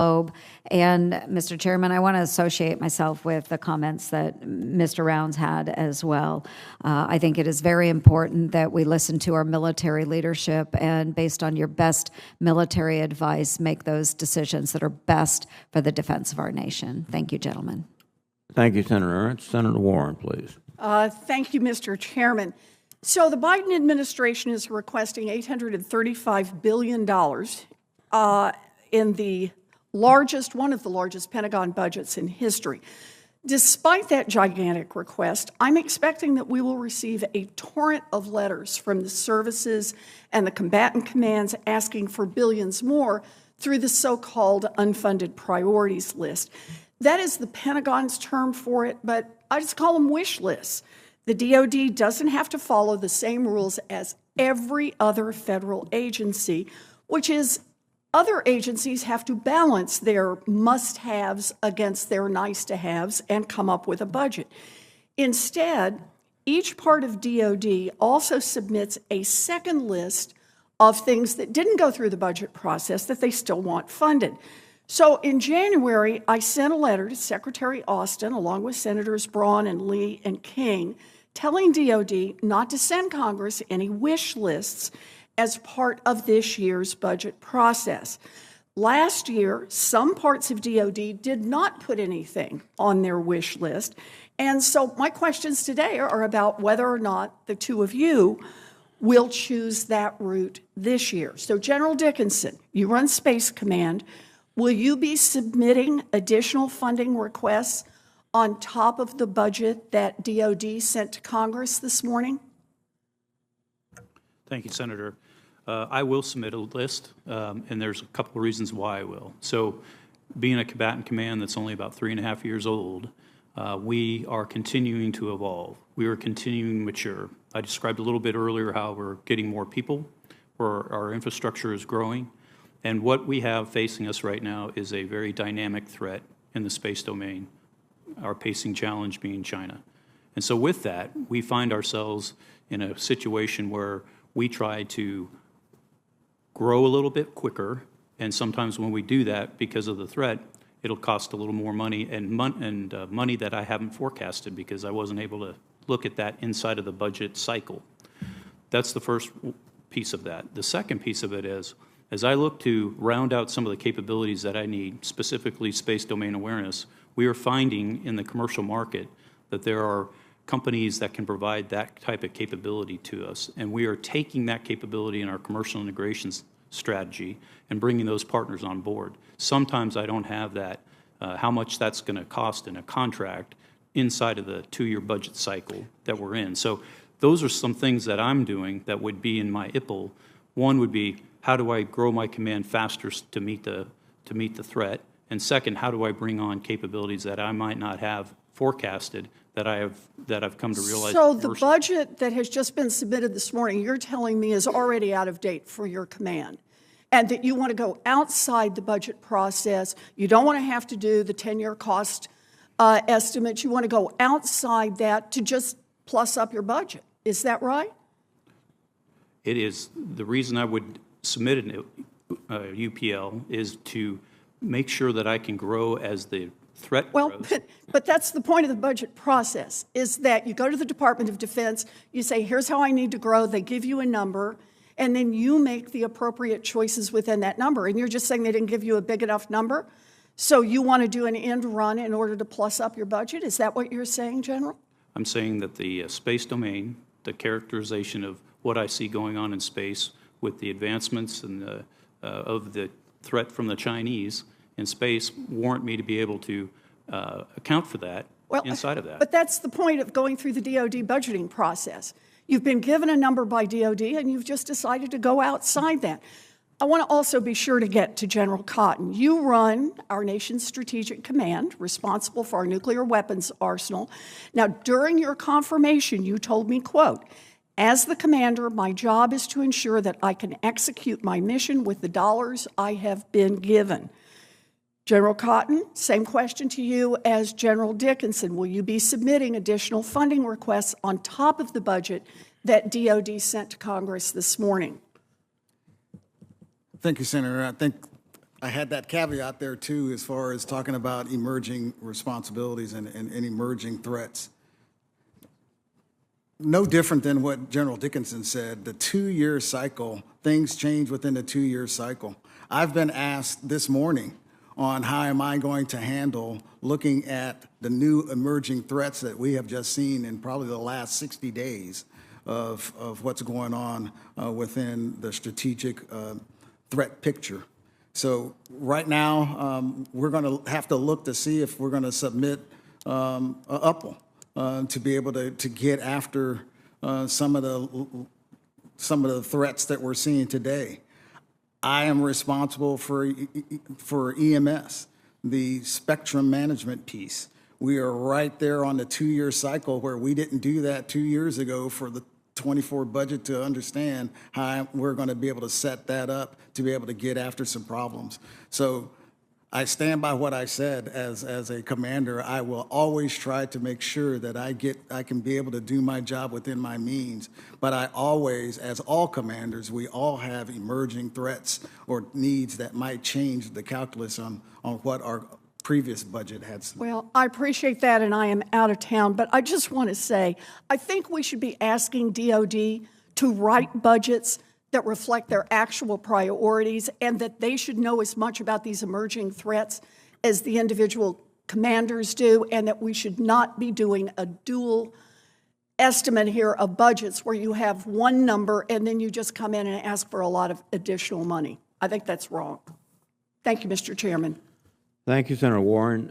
globe. And Mr. Chairman, I want to associate myself with the comments that Mr. Rounds had as well. I think it is very important that we listen to our military leadership and, based on your best military advice, make those decisions that are best for the defense of our nation. Thank you, gentlemen. Thank you, Senator Ernst. Senator Warren, please. Thank you, Mr. Chairman. So the Biden administration is requesting $835 billion in the one of the largest Pentagon budgets in history. Despite that gigantic request, I'm expecting that we will receive a torrent of letters from the services and the combatant commands asking for billions more through the so-called unfunded priorities list. That is the Pentagon's term for it, but I just call them wish lists. The DoD doesn't have to follow the same rules as every other federal agency, which is other agencies have to balance their must-haves against their nice-to-haves and come up with a budget. Instead, each part of DoD also submits a second list of things that didn't go through the budget process that they still want funded. So in January, I sent a letter to Secretary Austin, along with Senators Braun and Lee and King, telling DoD not to send Congress any wish lists as part of this year's budget process. Last year, some parts of DoD did not put anything on their wish list. And so my questions today are about whether or not the two of you will choose that route this year. So General Dickinson, you run Space Command. Will you be submitting additional funding requests on top of the budget that DoD sent to Congress this morning? Thank you, Senator. I will submit a list, and there's a couple of reasons why I will. So being a combatant command that's only about 3.5 years old, we are continuing to evolve. We are continuing to mature. I described a little bit earlier how we're getting more people, where our infrastructure is growing, and what we have facing us right now is a very dynamic threat in the space domain, our pacing challenge being China. And so with that, we find ourselves in a situation where we try to grow a little bit quicker, and sometimes when we do that, because of the threat, it'll cost a little more money and money that I haven't forecasted because I wasn't able to look at that inside of the budget cycle. That's the first piece of that. The second piece of it is, as I look to round out some of the capabilities that I need, specifically space domain awareness, we are finding in the commercial market that there are companies that can provide that type of capability to us. And we are taking that capability in our commercial integrations strategy and bringing those partners on board. Sometimes I don't have that, how much that's going to cost in a contract inside of the 2-year budget cycle that we're in. So those are some things that I'm doing that would be in my IPL. One would be, how do I grow my command faster to meet the threat? And second, how do I bring on capabilities that I might not have forecasted that I've come to realize? So the budget that has just been submitted this morning, you're telling me is already out of date for your command, and that you want to go outside the budget process. You don't want to have to do the 10-year cost estimates. You want to go outside that to just plus up your budget. Is that right? It is. The reason I would submit an UPL is to make sure that I can grow as the threat grows. But that's the point of the budget process, is that you go to the Department of Defense, you say, here's how I need to grow, they give you a number, and then you make the appropriate choices within that number. And you're just saying they didn't give you a big enough number, so you want to do an end run in order to plus up your budget? Is that what you're saying, General? I'm saying that the space domain, the characterization of what I see going on in space with the advancements and of the threat from the Chinese in space warrant me to be able to account for that inside of that. But that's the point of going through the DoD budgeting process. You've been given a number by DoD, and you've just decided to go outside that. I want to also be sure to get to General Cotton. You run our nation's strategic command, responsible for our nuclear weapons arsenal. Now, during your confirmation, you told me, quote, as the commander, my job is to ensure that I can execute my mission with the dollars I have been given. General Cotton, same question to you as General Dickinson. Will you be submitting additional funding requests on top of the budget that DoD sent to Congress this morning? Thank you, Senator. I think I had that caveat there too, as far as talking about emerging responsibilities and emerging threats. No different than what General Dickinson said, the 2-year cycle, things change within the 2-year cycle. I've been asked this morning on how am I going to handle looking at the new emerging threats that we have just seen in probably the last 60 days of what's going on within the strategic threat picture. So right now, we're going to have to look to see if we're going to submit a UPL to be able to get after some of the threats that we're seeing today. I am responsible for EMS, the spectrum management piece. We are right there on the 2-year cycle where we didn't do that 2 years ago for the 24 budget to understand how we're going to be able to set that up to be able to get after some problems. So I stand by what I said as a commander. I will always try to make sure that I can be able to do my job within my means. But I always, as all commanders, we all have emerging threats or needs that might change the calculus on what our previous budget had. Well, I appreciate that, and I am out of town, but I just want to say, I think we should be asking DOD to write budgets that reflect their actual priorities, and that they should know as much about these emerging threats as the individual commanders do, and that we should not be doing a dual estimate here of budgets where you have one number and then you just come in and ask for a lot of additional money. I think that's wrong. Thank you, Mr. Chairman. Thank you, Senator Warren.